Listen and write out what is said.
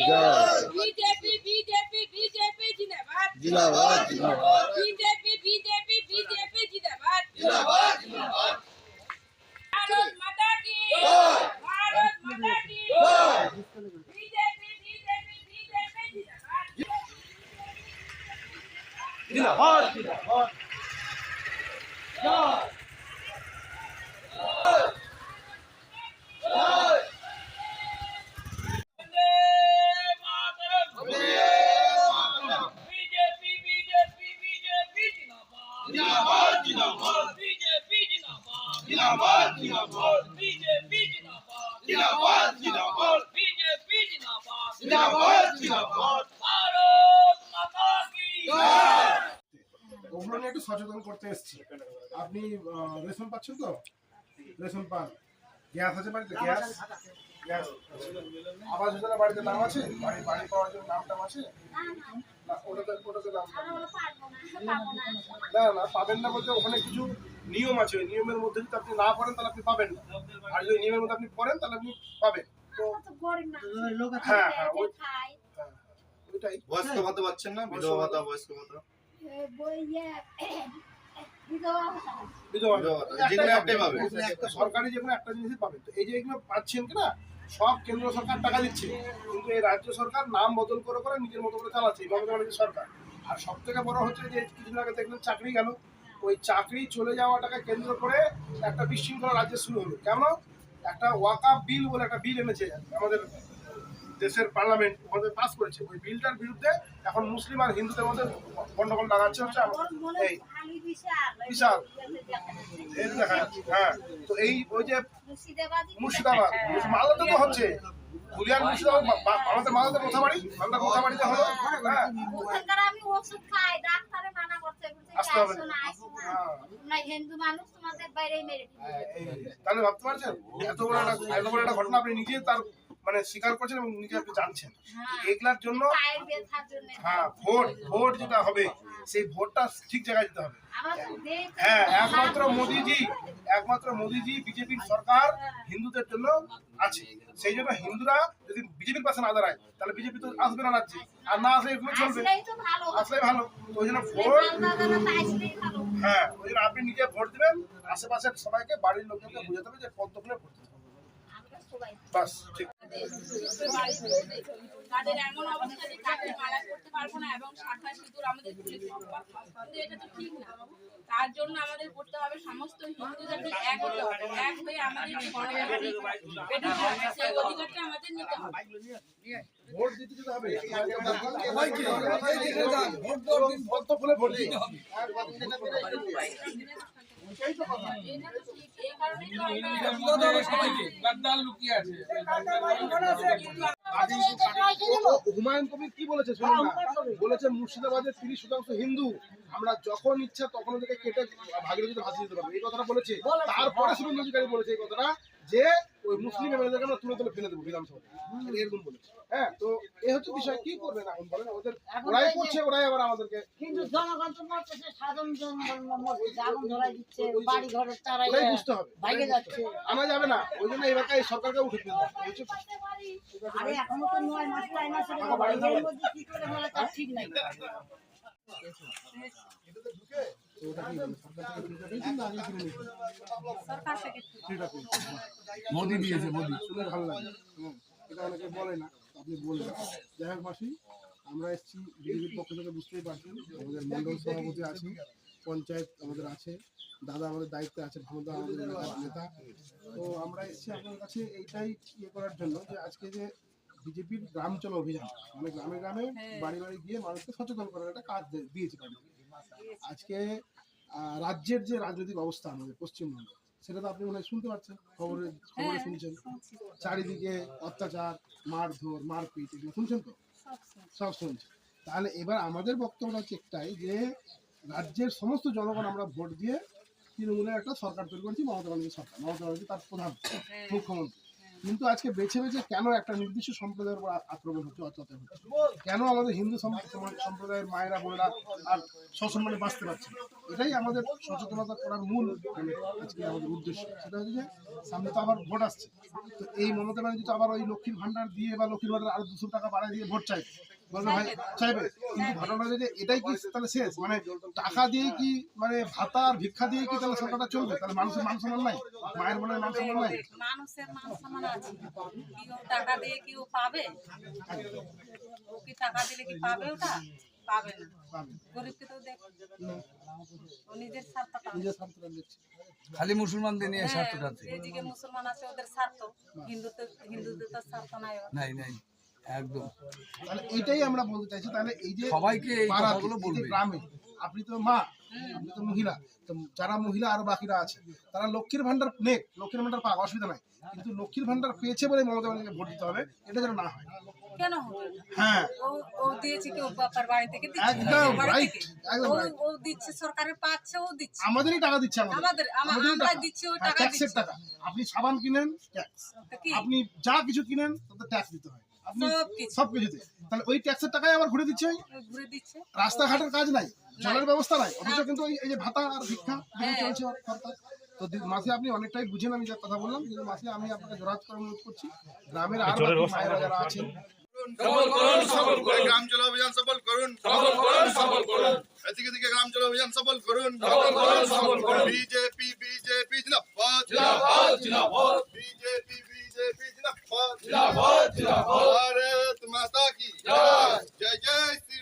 BJP BJP BJP जिंदाबाद जिंदाबाद जिंदाबाद बीजेपी बीजेपी बीजेपी जिंदाबाद जिंदाबाद जिंदाबाद भारत माता की भारत माता की बीजेपी बीजेपी बीजेपी जिंदाबाद जिंदाबाद जिंदाबाद बीजेपी बीजेपी बीजेपी जिंदाबाद जिंदाबाद जिंदाबाद बीजेपी जिंदाबाद जिंदाबाद जिंदाबाद बीजेपी जिंदाबाद जिंदाबाद जिंदाबाद बीजेपी जिंदाबाद जिंदाबाद जिंदाबाद भारत माता की ওগুলো নিয়ে একটু সচেতন করতে এসেছি। আপনি রেশন পাচ্ছেন তো? রেশন পান, গ্যাস আছে বাড়িতে? গ্যাস গ্যাস আবাস যোজনা বাড়িতে নাম আছে? বাড়ি বাড়ি পাওয়ার জন্য নাম টাম আছে? না, ওটাতে নাম না না পাবেন না বলতে ওখানে কিছু নিয়ম আছে, ওই নিয়মের মধ্যে যদি আপনি না পড়েন তাহলে আপনি পাবেন না, আর যদি নিয়মের মধ্যে আপনি পড়েন তাহলে আপনি পাবেন। তো হ্যাঁ হ্যাঁ ওইটাই। বয়স্ক ভাতা পাচ্ছেন না? বিধবা ভাতা, বয়স্ক ভাতা, বিধবা ভাতা, যেগুলো একটাই পাবেন। একটা সরকারি যেকোনো একটা জিনিসই পাবেন। তো এই যে এগুলো পাচ্ছেন কিনা, সব কেন্দ্র সরকার টাকা দিচ্ছে, কিন্তু এই রাজ্য সরকার নাম বদল করে করে নিজের মতো করে চালাচ্ছে এই মমতা ব্যানার্জি সরকার। আর সব থেকে বড় হচ্ছে যে কিছুদিন আগে দেখলেন চাকরি গেল, ওই চাকরি চলে যাওয়াটাকে কেন্দ্র করে একটা বিশৃঙ্খলা রাজ্যে শুরু হলো। কেন? একটা ওয়াকাফ বিল বলে একটা বিল এনেছে আমাদের দেশের পার্লামেন্ট, ওদের পাস করেছে। ওই বিলটার বিরুদ্ধে এখন মুসলিম আর হিন্দুদের মধ্যে গন্ডগোল লাগাচ্ছে হচ্ছে এই বিশাল এই দেখা যাচ্ছে। হ্যাঁ, তো এই ওই যে মুর্শিদাবাদ মালদাতে তো হচ্ছে, পুরিয়ার মুর্শিদাবাদ আমাদের মালদাতে কোথাবাড়িতে হলো। হ্যাঁ, আসতে হবে না। হিন্দু মানুষ তোমাদের বাইরে মেরে তাহলে ভাবতে পারছেন এত বড় একটা ঘটনা আপনি নিজে তার মানে স্বীকার করছেন এবং নিজে আপনি জানছেন। এগুলার জন্য হ্যাঁ ভোট যেটা হবে সেই ভোটটা ঠিক জায়গায় দিতে হবে। হ্যাঁ, একমাত্র মোদিজি বিজেপির সরকার হিন্দুদের জন্য আছে। সেই জন্য হিন্দুরা যদি বিজেপির পাশে না দাঁড়ায় তাহলে বিজেপি তো আসবে না রাজ্যে, আর না আসলে এগুলো চলবে, আসলেই ভালো। ওই জন্য ভোট, হ্যাঁ ওই জন্য আপনি নিজে ভোট দিবেন, আশেপাশের সবাইকে বাড়ির লোকজনকে বোঝাতে হবে যে পদ্ম ফুলে ভোট দিতে হবে। বাস ঠিক। তাদের এমন অবস্থা যে কাকে মালা করতে পারবো না এবং শাখা সিঁদুর আমাদের তুলে সম্ভব, কিন্তু এটা তো ঠিক না। তার জন্য আমাদের করতে হবে সমস্ত হিন্দুদেরকে এক হতে হবে, এক হয়ে আমাদের সেই অধিকারটা আমাদের নিতে হবে। ভোট দিতে যেতে হবে, পদ্ম ফুলে ভোট দিতে হবে। হুমায়ুন কবির কি বলেছে শুনুন না, বলেছে মুর্শিদাবাদের 30% হিন্দু, আমরা যখন ইচ্ছা তখন ওদেরকে কেটে ভাগীরথীতে ভাসিয়ে দিতে পারবো, এই কথাটা বলেছে। তারপরে শুভেন্দু অধিকারী বলেছে এই কথাটা যে ওই মুসলিম এমএলএদেরকে আমরা তুলে তুলে ফেলে দেবো বিধানসভা, এরকম বলেছে। হ্যাঁ, তো এই হচ্ছে বিষয়। কি করবেন এখন বলেন? ওদের ওরাই করছে, ওরাই আবার আমাদেরকে কিন্তু জনগণ তো মরতেছে, সাধারণ জনগণ মরতেছে, আগুন ধরাই দিচ্ছে, বাড়ি ঘরের তারাই ওরাই বুঝতে হবে, ভাইগে যাচ্ছে। আনা যাবে না। ওই জন্য এবার এই সরকারকে উঠে দিতে হবে। আরে এখনো তো 9 মাস টাইম আছে, এর মধ্যে কি করে বলে তার ঠিক নাই। মোদি দিয়েছে, মোদি শুনে ভালো লাগে। এটা অনেকে বলে না, আপনি বলবেন। যাই হোক মাসি, আমরা এসেছি বিজেপির পক্ষ থেকে, বুঝতেই পারছেন আমাদের মন্ডল সভাপতি আছে, পঞ্চায়েত আমাদের আছে, দাদা আমাদের দায়িত্বে আছে, ভানুদা আমাদের নেতা। তো আমরা এসেছি আপনার কাছে এইটাই করার জন্য যে আজকে যে বিজেপির গ্রাম চলো অভিযান, মানে গ্রামে গ্রামে বাড়ি বাড়ি গিয়ে মানুষকে সচেতন করার একটা কাজ দিয়েছে বাড়িতে। আজকে রাজ্যের যে রাজনৈতিক অবস্থা আমাদের পশ্চিমবঙ্গে, সেটা তো আপনি মনে হয় শুনতে পাচ্ছেন, খবরে শুনছেন, চারিদিকে অত্যাচার, মারধর, মারপিট, এগুলো শুনছেন তো? সব শুনছেন। তাহলে এবার আমাদের বক্তব্য হচ্ছে একটাই যে রাজ্যের সমস্ত জনগণ আমরা ভোট দিয়ে তৃণমূলের একটা সরকার তৈরি করেছি, মমতা ব্যানার্জি সরকার। মমতা ব্যানার্জি তার প্রধান মুখ্যমন্ত্রী। কিন্তু আজকে বেছে বেছে কেন একটা নির্দিষ্ট সম্প্রদায়ের উপর আক্রমণ হচ্ছে, অত্যাচার হচ্ছে? কেন আমাদের হিন্দু সম্প্রদায়ের মায়েরা বোনেরা আর সসম্মানে বাঁচতে পারছে না? এটাই আমাদের সচেতনতা করার মূল আজকে আমাদের উদ্দেশ্য। সেটা হচ্ছে যে সামনে তো আবার ভোট আসছে, তো এই মমতা ব্যানার্জি তো আবার ওই লক্ষ্মীর ভান্ডার দিয়ে বা লক্ষ্মীর ভান্ডার আরো 200 টাকা বাড়ায় দিয়ে ভোট চাইবে, বলবে ভাই চাইবে। কিন্তু ঘটনা যে এটাই কি তাহলে শেষ? মানে টাকা দিয়ে কি, মানে ভাতা আর ভিক্ষা দিয়ে কি তাহলে সরকারটা চলবে? তাহলে মানুষের মান সম্মান নাই, মায়ের বোনের মান সম্মান নাই। মানুষের মান সম্মান আছে, কেউ টাকা দিয়ে কেউ পাবে? ও কি টাকা দিলে কি পাবে? ওটা পাবে না। পাবে গরিবকে তো দেখ, ও নিজের স্বার্থটা নিজের স্বার্থটা দেখছে। খালি মুসলমানদের নিয়ে স্বার্থটা আছে। এইদিকে মুসলমান আছে ওদের স্বার্থ, হিন্দুদের তো স্বার্থ নাই ওর। নাই নাই একদম। তাহলে এইটাই আমরা বলতে চাইছি, তাহলে এই যে সবাইকে এই পাড়াতে, কথাগুলো এই যে বলবে। গ্রামে, আপনি তো মা, আপনি তো মহিলা, তো যারা মহিলা আর বাকিরা আছে তারা লক্ষ্মীর ভান্ডার নেক, লক্ষ্মীর ভান্ডার পাক, অসুবিধা নাই, কিন্তু লক্ষ্মীর ভান্ডার পেয়েছে বলে মমতা ব্যানার্জিকে ভোট দিতে হবে, এটা যেন না হয়। কেন হবে না? হ্যাঁ ও দিয়েছে কেউ বাপার বাড়ি থেকে দিচ্ছে, একদম বাড়ি রাইট, থেকে। একদম রাইট। ও দিচ্ছে, সরকারের পাচ্ছে, ও দিচ্ছে। আমাদেরই টাকা দিচ্ছে, আমাদেরই আমাদেরই আমরা টাকা। দিচ্ছি, ও হ্যাঁ, টাকা ট্যাক্সের দিচ্ছে। টাকা। আপনি সাবান কিনেন ট্যাক্স, তো কি আপনি যা কিছু কিনেন তাতে ট্যাক্স দিতে হয়, আপনি সবকিছু। সব কিছুতে। তাহলে ওই ট্যাক্সের টাকাই আবার ঘুরে দিচ্ছে। ও ঘুরে দিচ্ছে। রাস্তাঘাটের কাজ নাই, জলের ব্যবস্থা নাই, অথচ কিন্তু এই যে ভাতা আর ভিক্ষা দিয়ে হ্যাঁ। চলছে সরকার। তো মাসে আপনি অনেকটাই বুঝেন, আমি যা কথা বললাম, কিন্তু মাসে আমি আপনাকে জোরাত করে অনুরোধ করছি, গ্রামের আর বাকি মায়েরা যারা আছেন, গ্রাম চলো অভিযান সফল করুন, এদিকে দিকে গ্রাম চলো অভিযান সফল করুন। বিজেপি বিজেপি জিন্দাবাদ, বিজেপি বিজেপি জিন্দাবাদ, ভারত মাতা কি জয়, জয় জয় শ্রী